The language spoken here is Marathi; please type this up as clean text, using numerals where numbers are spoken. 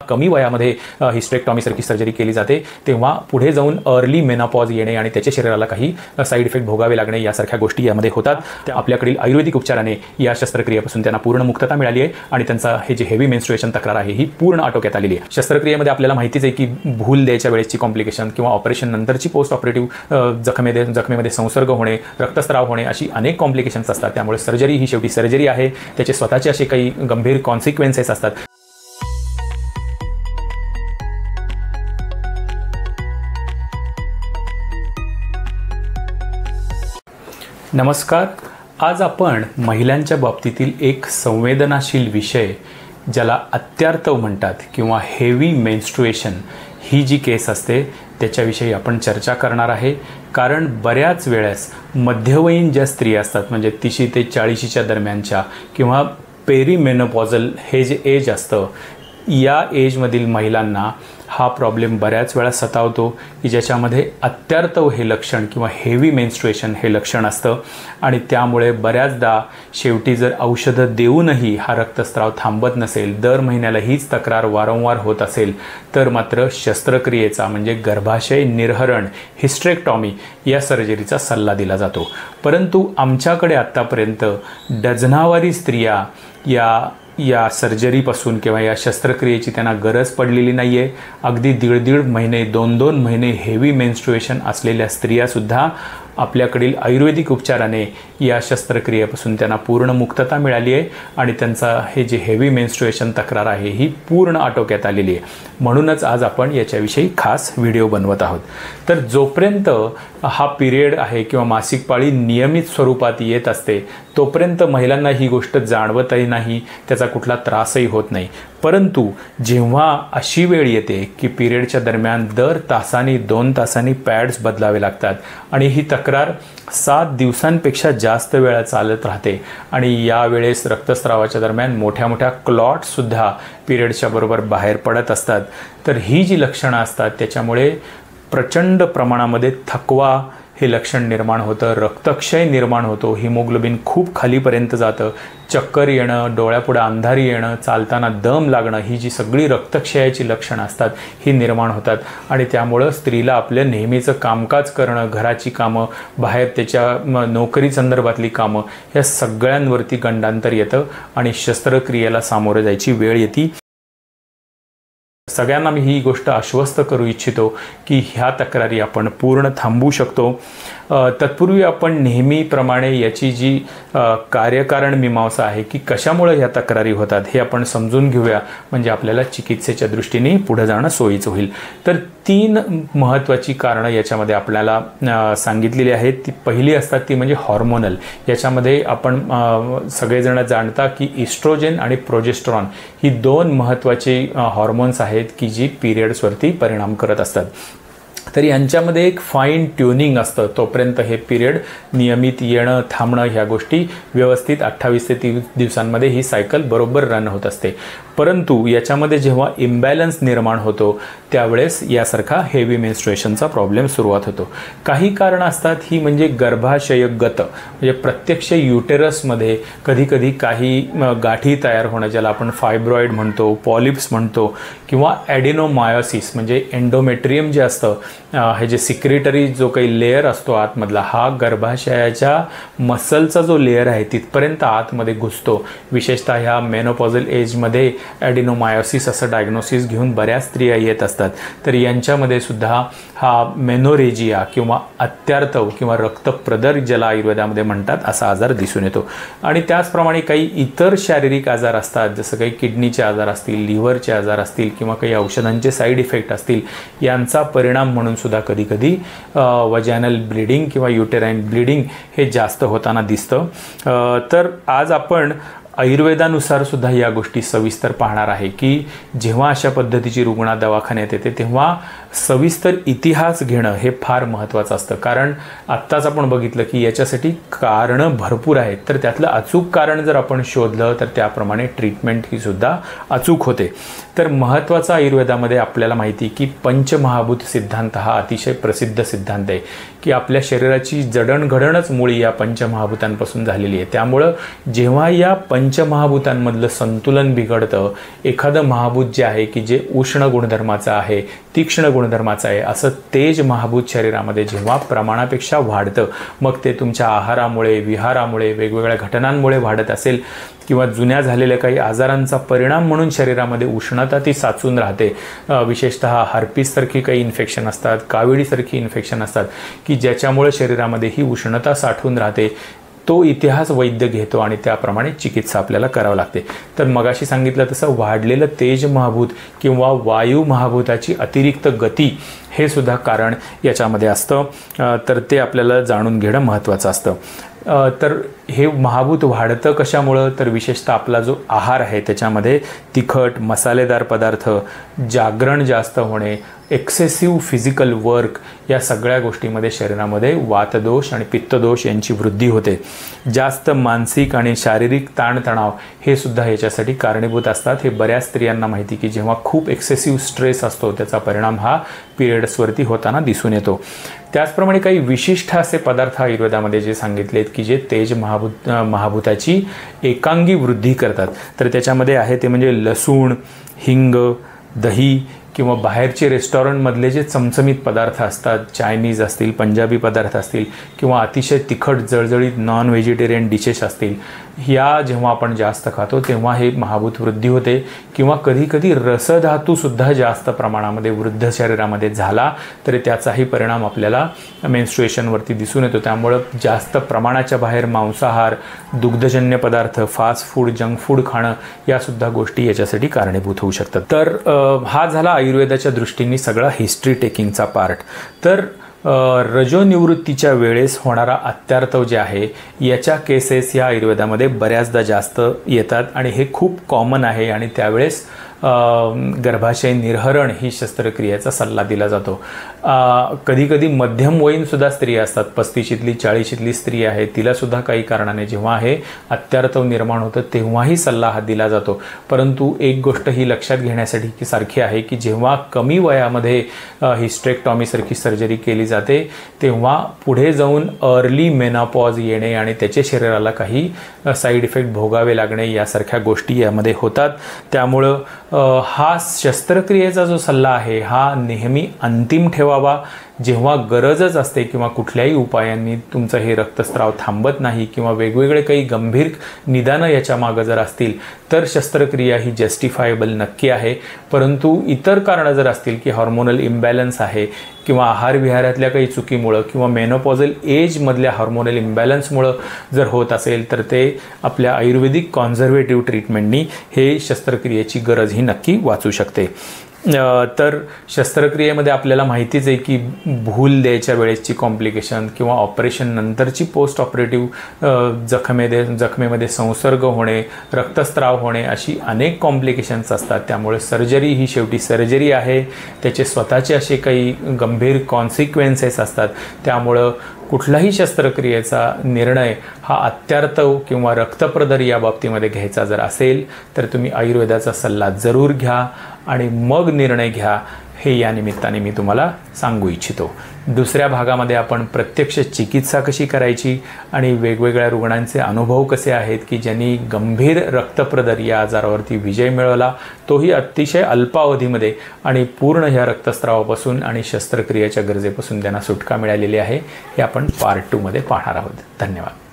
कमी वयामध्ये हिस्टेरेक्टॉमी सारखी सर्जरी केली जाते तेव्हा पुढे जाऊन अर्ली मेनोपॉज येणे आणि त्याच्या शरीराला काही साईड इफेक्ट भोगावे लागणे यासारख्या गोष्टी यामध्ये होतात. आपल्याकडील आयुर्वेदिक उपचाराने या शस्त्रक्रियेपासून त्यांना पूर्ण मुक्तता मिळाली आहे आणि त्यांचा हे जे हेवी मेन्स्ट्रुएशन तक्रार आहे ही पूर्ण आटोक्यात आलेली आहे. शस्त्रक्रियेमध्ये आपल्याला माहितीच आहे की भूल द्यायच्या वेळेसची कॉम्प्लिकेशन किंवा ऑपरेशन नंतरची पोस्ट ऑपरेटिव्ह जखमेमध्ये संसर्ग होणे, रक्तस्राव होणे अशी अनेक कॉम्प्लिकेशन्स असतात. त्यामुळे सर्जरी ही शेवटी सर्जरी आहे, त्याचे स्वतःचे असे काही गंभीर कॉन्सिक्वेन्सेस असतात. नमस्कार. आज आपण महिलांच्या बाबतीतील एक संवेदनाशील विषय ज्याला अत्यार्तव म्हणतात किंवा हेवी मेन्स्ट्रुएशन ही जी केस असते त्याच्याविषयी आपण चर्चा करणार आहे. कारण बऱ्याच वेळेस मध्यवयीन ज्या स्त्रिया असतात म्हणजे 30 ते 40च्या दरम्यानच्या किंवा पेरीमेनोपॉझल हे जे एज असतं या एजमधील महिलांना हा प्रॉब्लेम बऱ्याच वेळा सतावतो की ज्याच्यामध्ये अत्यार्तव हे लक्षण किंवा हेवी मेन्स्ट्रुएशन हे लक्षण असतं आणि त्यामुळे बऱ्याचदा शेवटी जर औषधं देऊनही हा रक्तस्राव थांबत नसेल, दर महिन्याला हीच तक्रार वारंवार होत असेल तर मात्र शस्त्रक्रियेचा म्हणजे गर्भाशय निर्हरण हिस्टेरेक्टॉमी या सर्जरीचा सल्ला दिला जातो. परंतु आमच्याकडे आत्तापर्यंत डझनावारी स्त्रिया या सर्जरीपासून किंवा या शस्त्रक्रियेची त्यांना गरज पडलेली नाही आहे. अगदी 1.5 महिने 2 महिने हेवी मेन्स्ट्रुएशन असलेल्या स्त्रियासुद्धा आपल्याकडील आयुर्वेदिक उपचाराने या शस्त्रक्रियेपासून त्यांना पूर्ण मुक्तता मिळाली आहे आणि त्यांचा हे जे हेवी मेन्स्ट्रुएशन तक्रार आहे ही पूर्ण आटोक्यात आलेली आहे. म्हणूनच आज आपण याच्याविषयी खास व्हिडिओ बनवत आहोत. तर जोपर्यंत हा पिरियड आहे किंवा मासिक पाळी नियमित स्वरूपात येत असते तोपर्यंत महिलांना ही गोष्ट जाणवतही नाही, त्याचा कुठला त्रासही होत नाही. परंतु जेव्हा अशी वेळ येते की पिरियडच्या दरम्यान दर तासांनी 2 तासांनी पॅड्स बदलावे लागतात आणि ही तक्रार 7 दिवसांपेक्षा जास्त वेळा चालत राहते आणि यावेळेस रक्तस्रावाच्या दरम्यान मोठ्या क्लॉटसुद्धा पिरियडच्या बरोबर बाहेर पडत असतात, तर ही जी लक्षणं असतात त्याच्यामुळे प्रचंड प्रमाणामध्ये थकवा हे लक्षण निर्माण होतं, रक्तक्षय निर्माण होतो, हिमोग्लोबिन खूप खालीपर्यंत जातं, चक्कर येणं, डोळ्यापुढे अंधारी येणं, चालताना दम लागणं ही जी सगळी रक्तक्षयाची लक्षणं असतात ही निर्माण होतात आणि त्यामुळं स्त्रीला आपलं नेहमीचं कामकाज करणं, घराची कामं, बाहेर त्याच्या नोकरी संदर्भातली कामं या सगळ्यांवरती गंडांतर येतं आणि शस्त्रक्रियेला सामोरं जायची वेळ येते. सगळ्यांना मी ही गोष्ट आश्वस्त करू इच्छितो की ह्या तक्रारी आपण पूर्ण थांबवू शकतो. तत्पूर्वी आपण नेहमीप्रमाणे याची जी कार्यकारण मीमांसा आहे की कशामुळे ह्या तक्रारी होतात हे आपण समजून घेऊया, म्हणजे आपल्याला चिकित्सेच्या दृष्टीने पुढे जाणं सोयीचं होईल. तर 3 महत्त्वाची कारणं याच्यामध्ये आपल्याला सांगितलेली आहेत. ती पहिली असतात ती म्हणजे हॉर्मोनल. याच्यामध्ये आपण सगळेजण जाणता की इस्ट्रोजेन आणि प्रोजेस्टेरॉन ही 2 महत्त्वाचे हॉर्मोन्स आहेत की जी पिरियड्सवरती परिणाम करत असतात. तर यांच्यामध्ये एक फाईन ट्युनिंग असतं. तोपर्यंत हे पिरियड नियमित येणं थांबणं ह्या गोष्टी व्यवस्थित 28 ते 30 दिवसांमध्ये ही सायकल बरोबर रन होत असते. परंतु याच्यामध्ये जेव्हा इम्बॅलन्स निर्माण होतो त्यावेळेस यासारखा हेवी मेन्स्ट्रुएशनचा प्रॉब्लेम सुरुवात होतो. काही कारणं असतात ही म्हणजे गर्भाशयगत, म्हणजे प्रत्यक्ष युटेरसमध्ये कधीकधी काही गाठी तयार होणं ज्याला आपण फायब्रॉइड म्हणतो, पॉलिप्स म्हणतो किंवा ॲडिनोमायोसिस म्हणजे एंडोमेट्रियम जे असतं हे जे सिक्रेटरी जो काही लेअर असतो आतमधला हा गर्भाशयाच्या मसलचा जो लेअर आहे तिथपर्यंत आतमध्ये घुसतो. विशेषतः ह्या मेनोपॉझल एजमध्ये ॲडिनोमायोसिस असं डायग्नोसिस घेऊन बऱ्याच स्त्रिया येत असतात. तर यांच्यामध्ये सुद्धा हा मेनोरेजिया किंवा अत्यार्तव किंवा रक्तप्रदर ज्याला आयुर्वेदामध्ये म्हणतात असा आजार दिसून येतो. आणि त्याचप्रमाणे काही इतर शारीरिक आजार असतात, जसं काही किडनीचे आजार असतील, लिव्हरचे आजार असतील किंवा काही औषधांचे साईड इफेक्ट असतील, यांचा परिणाम म्हणून सुद्धा कधीकधी वजायनल ब्लिडिंग किंवा युटेराइन ब्लिडिंग हे जास्त होताना दिसतं. तर आज आपण आयुर्वेदानुसार सुद्धा या गोष्टी सविस्तर पाहणार आहे की जेव्हा अशा पद्धतीची रुग्ण दवाखान्यात येते तेव्हा सविस्तर इतिहास घेणं हे फार महत्त्वाचं असतं. कारण आत्ताच आपण बघितलं की याच्यासाठी कारणं भरपूर आहेत, तर त्यातलं अचूक कारण जर आपण शोधलं तर त्याप्रमाणे ट्रीटमेंट ही सुद्धा अचूक होते. तर महत्त्वाचा आयुर्वेदामध्ये आपल्याला माहिती की पंचमहाभूत सिद्धांत हा अतिशय प्रसिद्ध सिद्धांत आहे की आपल्या शरीराची जडणघडणच मुळी या पंचमहाभूतांपासून झालेली आहे. त्यामुळं जेव्हा या पंचमहाभूतांमधलं संतुलन बिघडतं, एखादं महाभूत जे आहे की जे उष्ण गुणधर्माचं आहे, तीक्ष्ण गुणधर्माचं आहे, असं तेज महाभूत शरीरामध्ये जेव्हा प्रमाणापेक्षा वाढतं, मग ते तुमच्या आहारामुळे, विहारामुळे, वेगवेगळ्या घटनांमुळे वाढत असेल किंवा जुन्या झालेल्या काही आजारांचा परिणाम म्हणून शरीरामध्ये उष्णता ती साचून राहते, विशेषतः हार्पिससारखी काही इन्फेक्शन असतात, काविळीसारखी इन्फेक्शन असतात की ज्याच्यामुळे शरीरामध्ये ही उष्णता साठून राहते, तो इतिहास वैद्य घेतो आणि त्याप्रमाणे चिकित्सा आपल्याला करावी लागते. तर मगाशी सांगितलं तसं वाढलेलं तेज महाभूत किंवा वायू महाभूताची अतिरिक्त गती हे सुद्धा कारण याच्यामध्ये असतं. तर ते आपल्याला जाणून घेणं महत्त्वाचं असतं. तर हे महाभूत वाढतं कशामुळं, तर विशेषतः आपला जो आहार आहे त्याच्यामध्ये तिखट, मसालेदार पदार्थ, जागरण जास्त होणे, एक्सेसिव्ह फिजिकल वर्क, या सगळ्या गोष्टीमध्ये शरीरामध्ये वातदोष आणि पित्तदोष यांची वृद्धी होते. जास्त मानसिक आणि शारीरिक ताणतणाव हे सुद्धा ह्याच्यासाठी कारणीभूत असतात. हे बऱ्याच स्त्रियांना माहिती की जेव्हा खूप एक्सेसिव्ह स्ट्रेस असतो त्याचा परिणाम हा पिरियड्सवरती होताना दिसून येतो. त्याचप्रमाणे काही विशिष्ट असे पदार्थ आयुर्वेदामध्ये जे सांगितलेत की जे तेज महाभूताची एकांगी वृद्धी करतात. तर त्याच्यामध्ये आहे ते म्हणजे लसूण, हिंग, दही किंवा बाहेरचे रेस्टॉरंटमधले जे चमचमीत पदार्थ असतात, चायनीज असतील, पंजाबी पदार्थ असतील किंवा अतिशय तिखट जळजळीत नॉन व्हेजिटेरियन डिशेस असतील, ह्या जेव्हा आपण जास्त खातो तेव्हा हे महाभूत वृद्धी होते. किंवा कधीकधी रसधातूसुद्धा जास्त प्रमाणामध्ये वृद्ध शरीरामध्ये झाला तर त्याचाही परिणाम आपल्याला मेन्स्ट्रुएशनवरती दिसून येतो. त्यामुळं जास्त प्रमाणाच्या बाहेर मांसाहार, दुग्धजन्य पदार्थ, फास्ट फूड, जंक फूड खाणं यासुद्धा गोष्टी याच्यासाठी कारणीभूत होऊ शकतात. तर हा झाला आयुर्वेदाच्या दृष्टीने सगळा हिस्ट्री टेकिंगचा पार्ट. तर रजोनिवृत्तीच्या वेळेस होणारा अत्यार्थव जे आहे याच्या केसेस या आयुर्वेदामध्ये बऱ्याचदा जास्त येतात आणि हे खूप कॉमन आहे आणि त्यावेळेस गर्भाशय निर्हरण ही शस्त्रक्रियेचा सल्ला दिला जातो. कधीकधी मध्यमवयीनसुद्धा स्त्री असतात, 35शीतली 40शीतली स्त्री आहे, तिलासुद्धा काही कारणाने जेव्हा हे अत्यार्थव निर्माण होतं तेव्हाही सल्ला हा दिला जातो. परंतु एक गोष्ट ही लक्षात घेण्यासाठी की सारखी आहे की जेव्हा कमी वयामध्ये हिस्टेक्टॉमीसारखी सर्जरी केली जाते तेव्हा पुढे जाऊन अर्ली मेनोपॉज येणे आणि त्याचे शरीराला काही साईड इफेक्ट भोगावे लागणे यासारख्या गोष्टी यामध्ये होतात. त्यामुळं हा शस्त्रक्रियेचा जो सल्ला आहे हा नेहमी अंतिम ठेवावा. जेव्हा गरजच असते किंवा कुठल्याही उपायांनी तुमचं हे रक्तस्राव थांबत नाही किंवा वेगवेगळे काही गंभीर निदानं याच्या मागं जर असतील तर शस्त्रक्रिया ही जस्टिफायबल नक्की आहे. परंतु इतर कारणं जर असतील की हॉर्मोनल इम्बॅलन्स आहे किंवा आहार विहारातल्या काही चुकीमुळं किंवा मेनोपॉझल एजमधल्या हॉर्मोनल इम्बॅलन्समुळं जर होत असेल तर ते आपल्या आयुर्वेदिक कॉन्झर्वेटिव्ह ट्रीटमेंटनी हे शस्त्रक्रियेची गरज ही नक्की वाचू शकते. तर शस्त्रक्रियेमध्ये आपल्याला माहितीच आहे की भूल द्यायच्या वेळेसची कॉम्प्लिकेशन किंवा ऑपरेशन नंतरची पोस्ट ऑपरेटिव्ह जखमेमध्ये संसर्ग होणे, रक्तस्राव होणे अशी अनेक कॉम्प्लिकेशन्स असतात. त्यामुळे सर्जरी ही शेवटी सर्जरी आहे, त्याचे स्वतःचे असे काही गंभीर कॉन्सिक्वेन्सेस असतात. त्यामुळं कुठलाही शस्त्रक्रियेचा निर्णय हा अत्यार्थव किंवा रक्तप्रदर या बाबतीमध्ये घ्यायचा जर असेल तर तुम्ही आयुर्वेदाचा सल्ला जरूर घ्या आणि मग निर्णय घ्या, हे या निमित्ताने मी तुम्हाला सांगू इच्छितो. दुसऱ्या भागामध्ये आपण प्रत्यक्ष चिकित्सा कशी करायची आणि वेगवेगळ्या रुग्णांचे अनुभव कसे आहेत की ज्यांनी गंभीर रक्तप्रदर या आजारावरती विजय मिळवला, तोही अतिशय अल्पावधीमध्ये आणि पूर्ण ह्या रक्तस्रावापासून आणि शस्त्रक्रियेच्या गरजेपासून त्यांना सुटका मिळालेली आहे, हे आपण पार्ट 2 मध्ये पाहणार आहोत. धन्यवाद.